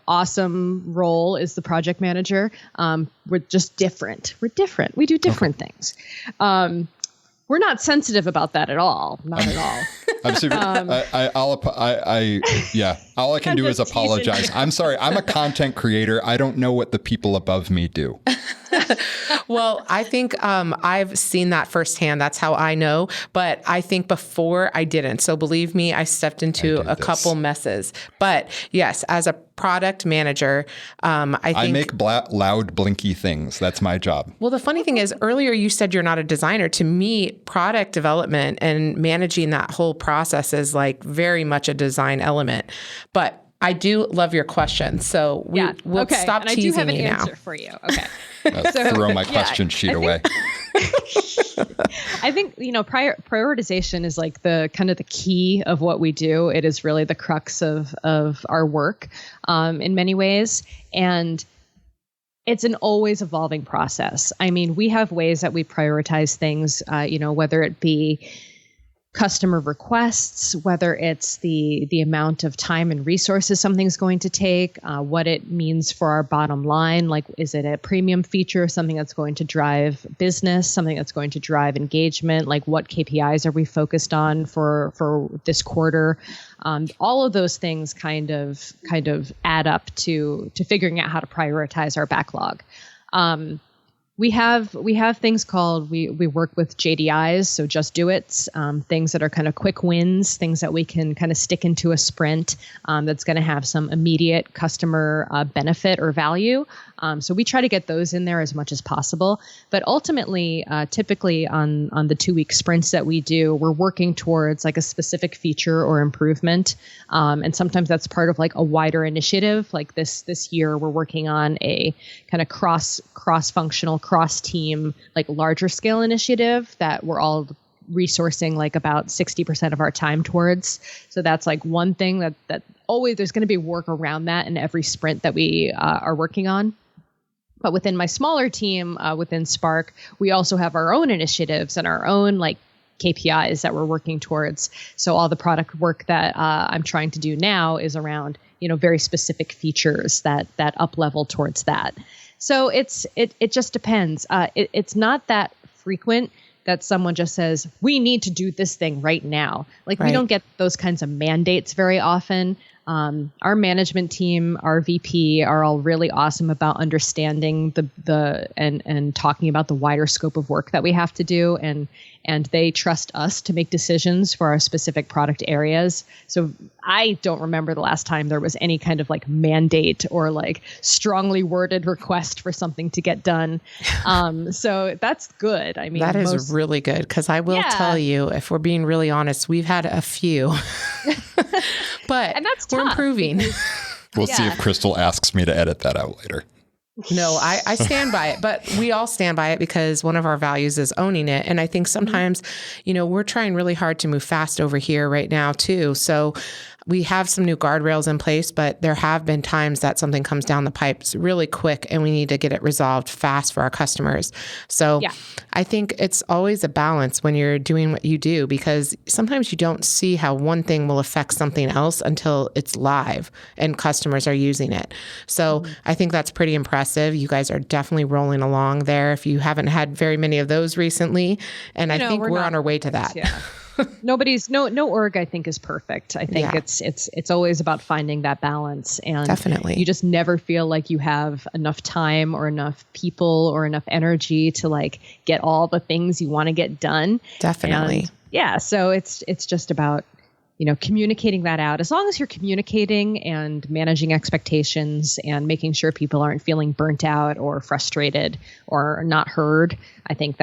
Speaker 3: awesome role is the project manager. We're just different. We're different. We do different things. We're not sensitive about that at all. Not at all.
Speaker 1: I'm super. All I can do is apologize. I'm sorry. I'm a content creator. I don't know what the people above me do.
Speaker 2: Well, I think I've seen that firsthand. That's how I know. But I think before I didn't. So believe me, I stepped into a couple messes. But yes, as a product manager, I
Speaker 1: make loud, blinky things. That's my job.
Speaker 2: Well, the funny thing is, earlier you said you're not a designer. To me, product development and managing that whole process is very much a design element. But I do love your question. So we'll stop teasing you now.
Speaker 3: I do have an answer for you. Okay.
Speaker 1: Throw my question sheet away.
Speaker 3: I think, prioritization is the kind of the key of what we do. It is really the crux of our work in many ways. And it's an always evolving process. I mean, we have ways that we prioritize things, whether it be customer requests, whether it's the amount of time and resources something's going to take, what it means for our bottom line. Is it a premium feature, something that's going to drive business, something that's going to drive engagement? What KPIs are we focused on for this quarter? All of those things kind of add up to figuring out how to prioritize our backlog. We have things called, we work with JDIs, so just do it, things that are kind of quick wins, things that we can kind of stick into a sprint that's going to have some immediate customer benefit or value. So we try to get those in there as much as possible. But ultimately, typically on the 2-week sprints that we do, we're working towards like a specific feature or improvement. And sometimes that's part of like a wider initiative. Like this year, we're working on a kind of cross-functional, cross-team, like larger scale initiative that we're all resourcing like about 60% of our time towards. So that's like one thing that always there's going to be work around that in every sprint that we are working on. But within my smaller team, within Spark, we also have our own initiatives and our own like KPIs that we're working towards. So all the product work that I'm trying to do now is around, very specific features that up level towards that. So it just depends. It's not that frequent that someone just says, we need to do this thing right now. Like we don't get those kinds of mandates very often. Our management team, our VP are all really awesome about understanding and talking about the wider scope of work that we have to do. And they trust us to make decisions for our specific product areas. So I don't remember the last time there was any kind of like mandate or like strongly worded request for something to get done. So that's good. I mean,
Speaker 2: that is really good, because I will tell you, if we're being really honest, we've had a few, but
Speaker 3: and that's
Speaker 2: we're improving.
Speaker 1: We'll see if Crystal asks me to edit that out later.
Speaker 2: No, I stand by it, but we all stand by it because one of our values is owning it. And I think sometimes, we're trying really hard to move fast over here right now too. So we have some new guardrails in place, but there have been times that something comes down the pipes really quick and we need to get it resolved fast for our customers. So I think it's always a balance when you're doing what you do, because sometimes you don't see how one thing will affect something else until it's live and customers are using it. So I think that's pretty impressive. You guys are definitely rolling along there if you haven't had very many of those recently. And I think we're on our way to that.
Speaker 3: Yeah. No org I think is perfect. I think it's always about finding that balance, and
Speaker 2: definitely
Speaker 3: you just never feel like you have enough time or enough people or enough energy to like get all the things you want to get done.
Speaker 2: Definitely.
Speaker 3: And so it's just about communicating that out. As long as you're communicating and managing expectations and making sure people aren't feeling burnt out or frustrated or not heard, I think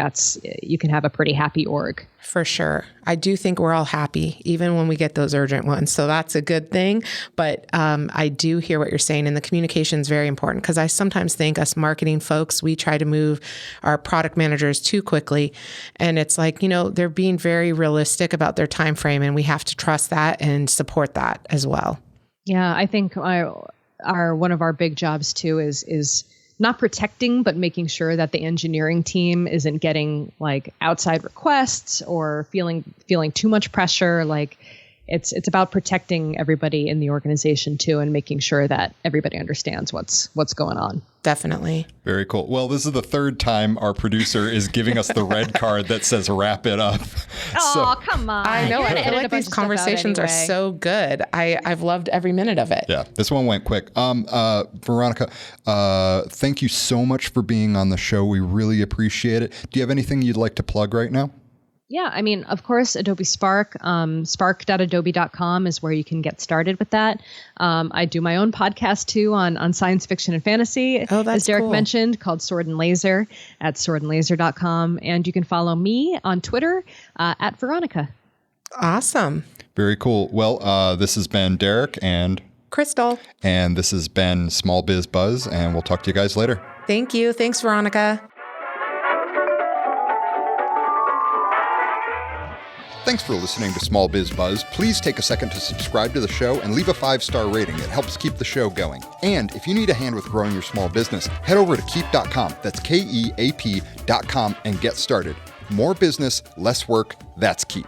Speaker 3: you can have a pretty happy org.
Speaker 2: For sure. I do think we're all happy, even when we get those urgent ones. So that's a good thing. But I do hear what you're saying. And the communication is very important, because I sometimes think us marketing folks, we try to move our product managers too quickly. And it's like, they're being very realistic about their time frame, and we have to trust that and support that as well. Yeah,
Speaker 3: I think one of our big jobs too is not protecting, but making sure that the engineering team isn't getting like outside requests or feeling too much pressure. Like it's about protecting everybody in the organization too, and making sure that everybody understands what's going on.
Speaker 2: Definitely.
Speaker 1: Very cool. Well, this is the third time our producer is giving us the red card that says wrap it up.
Speaker 3: Oh, come on.
Speaker 2: I know. I feel like these conversations are so good. I've loved every minute of it.
Speaker 1: Yeah, this one went quick. Veronica, thank you so much for being on the show. We really appreciate it. Do you have anything you'd like to plug right now?
Speaker 3: Yeah, I mean, of course, Adobe Spark, spark.adobe.com is where you can get started with that. I do my own podcast, too, on science fiction and fantasy, as Derek mentioned, called Sword and Laser at swordandlaser.com. And you can follow me on Twitter at Veronica.
Speaker 2: Awesome.
Speaker 1: Very cool. Well, this has been Derek and
Speaker 2: Crystal.
Speaker 1: And this has been Small Biz Buzz, and we'll talk to you guys later.
Speaker 2: Thank you. Thanks, Veronica.
Speaker 1: Thanks for listening to Small Biz Buzz. Please take a second to subscribe to the show and leave a 5-star rating. It helps keep the show going. And if you need a hand with growing your small business, head over to Keap.com. That's Keap.com and get started. More business, less work. That's Keap.